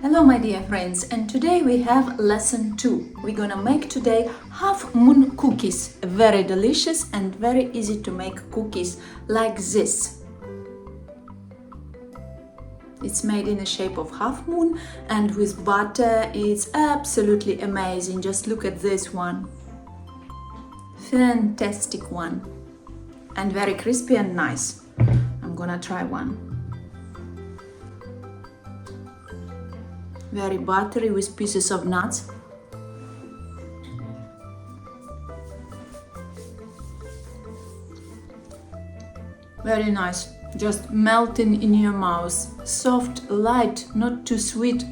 Hello my dear friends, and today we have lesson 2. We're gonna make today half moon cookies. Very delicious and very easy to make cookies like this. It's made in the shape of half moon and with butter. It's absolutely amazing. Just look at this one. Fantastic one. And very crispy and nice. I'm gonna try one. Very buttery with pieces of nuts. Very nice, just melting in your mouth. Soft, light, not too sweet,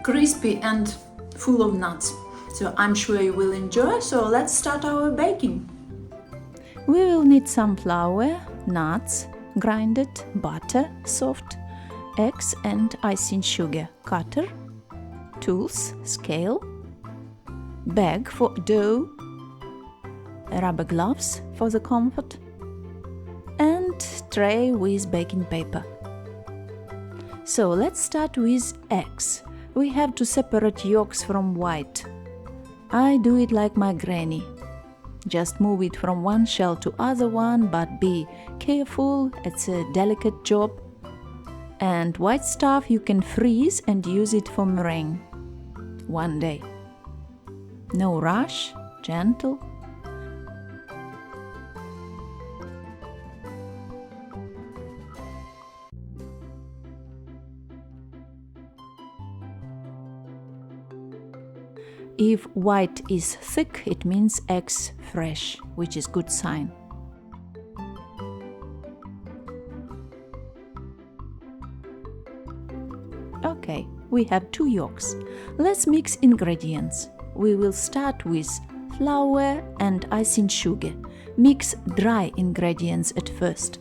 crispy and full of nuts. So I'm sure you will enjoy, so let's start our baking. We will need some flour, nuts, grinded butter, soft, eggs and icing sugar, cutter, tools, scale, bag for dough, rubber gloves for the comfort, and tray with baking paper. So let's start with eggs. We have to separate yolks from white. I do it like my granny. Just move it from one shell to other one, but be careful, it's a delicate job. And white stuff you can freeze and use it for meringue one day. No rush, gentle. If white is thick, it means eggs fresh, which is good sign. Okay, we have 2 yolks. Let's mix ingredients. We will start with flour and icing sugar. Mix dry ingredients at first.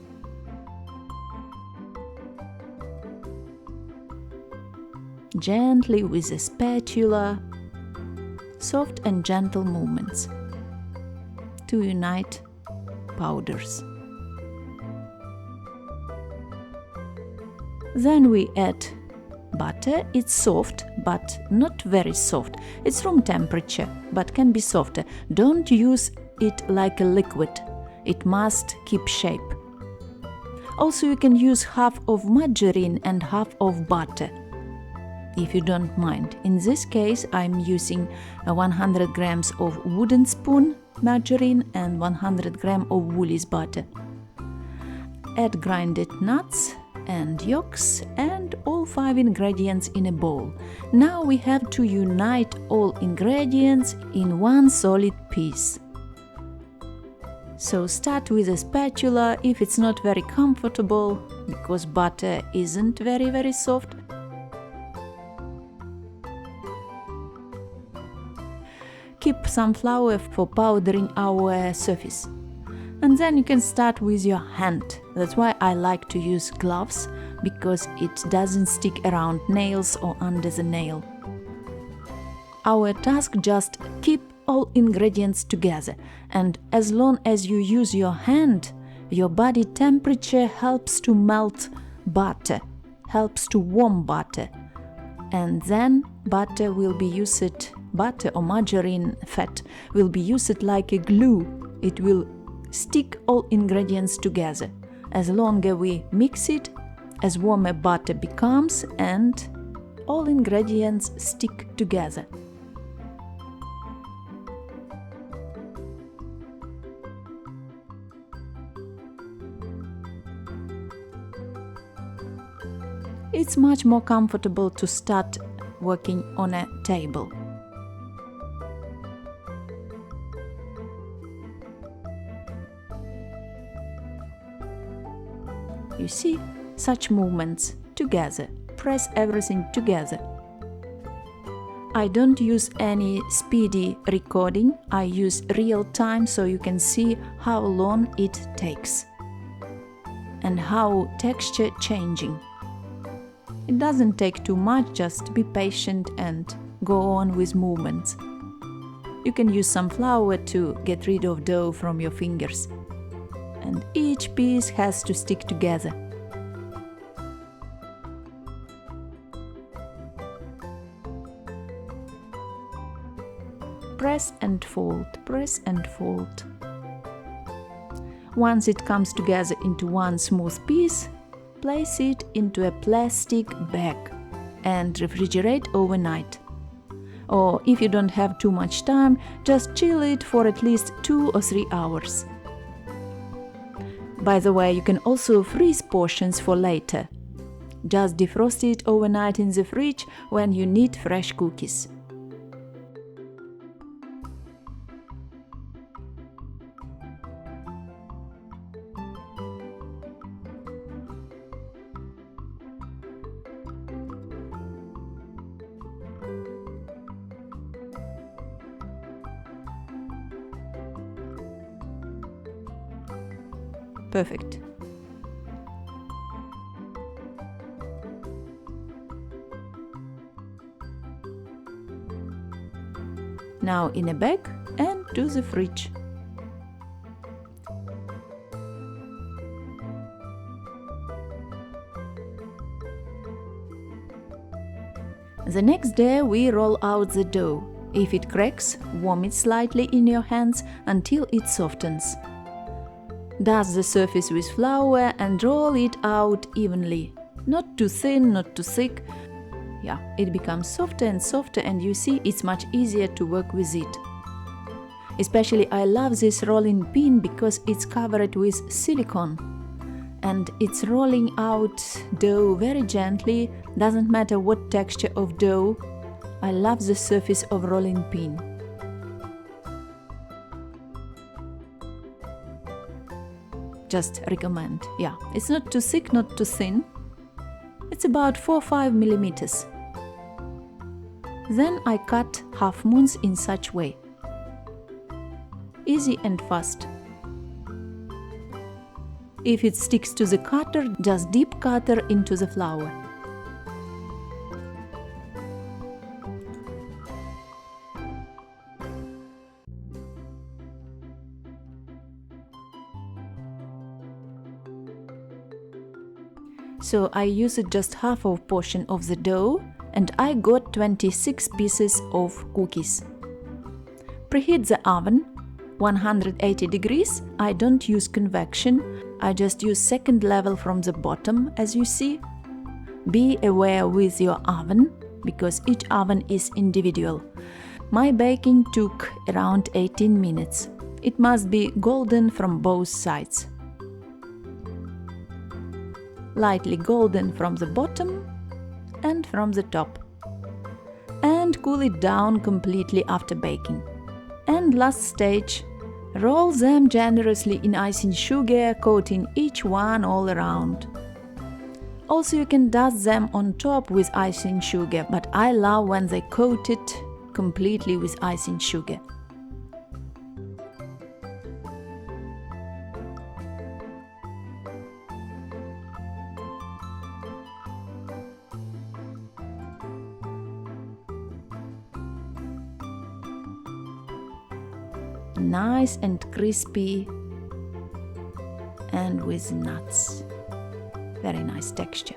Gently with a spatula, soft and gentle movements to unite powders. Then we add butter. It's soft, but not very soft. It's room temperature, but can be softer. Don't use it like a liquid. It must keep shape. Also, you can use half of margarine and half of butter, if you don't mind. In this case, I'm using 100 grams of wooden spoon margarine and 100 grams of Woolies butter. Add grinded nuts and yolks and all 5 ingredients in a bowl. Now we have to unite all ingredients in one solid piece. So start with a spatula if it's not very comfortable, because butter isn't very soft. Keep some flour for powdering our surface. And then you can start with your hand. That's why I like to use gloves, because it doesn't stick around nails or under the nail. Our task just keep all ingredients together, and as long as you use your hand, your body temperature helps to melt butter, helps to warm butter, and then butter or margarine fat will be used like a glue. It will stick all ingredients together. As longer we mix it, as warmer butter becomes and all ingredients stick together. It's much more comfortable to start working on a table. You see, such movements together, press everything together. I don't use any speedy recording, I use real time so you can see how long it takes and how texture changing. It doesn't take too much, just be patient and go on with movements. You can use some flour to get rid of dough from your fingers. And each piece has to stick together. press and fold, press and fold. Once it comes together into one smooth piece, place it into a plastic bag and refrigerate overnight. Or if you don't have too much time, just chill it for at least 2 or 3 hours. By the way, you can also freeze portions for later. Just defrost it overnight in the fridge when you need fresh cookies. Perfect. Now in a bag and to the fridge. The next day we roll out the dough. If it cracks, warm it slightly in your hands until it softens. Dust the surface with flour and roll it out evenly. Not too thin, not too thick. Yeah, it becomes softer and you see it's much easier to work with it. Especially I love this rolling pin because it's covered with silicone. And it's rolling out dough very gently, doesn't matter what texture of dough. I love the surface of rolling pin. Just recommend. Yeah, it's not too thick, not too thin. It's about 4-5 millimeters. Then I cut half moons in such way. Easy and fast. If it sticks to the cutter, just dip cutter into the flour. So I used just half of portion of the dough and I got 26 pieces of cookies. Preheat the oven 180 degrees. I don't use convection, I just use second level from the bottom as you see. Be aware with your oven because each oven is individual. My baking took around 18 minutes. It must be golden from both sides. Lightly golden from the bottom and from the top. And cool it down completely after baking. And last stage, roll them generously in icing sugar, coating each one all around. Also you can dust them on top with icing sugar, but I love when they coat it completely with icing sugar. Nice and crispy and with nuts. Very nice texture.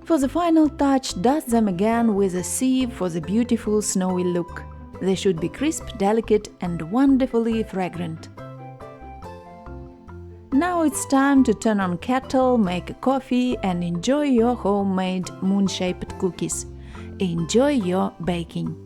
For the final touch, dust them again with a sieve for the beautiful snowy look. They should be crisp, delicate and wonderfully fragrant. Now it's time to turn on kettle, make a coffee and enjoy your homemade moon-shaped cookies. Enjoy your baking!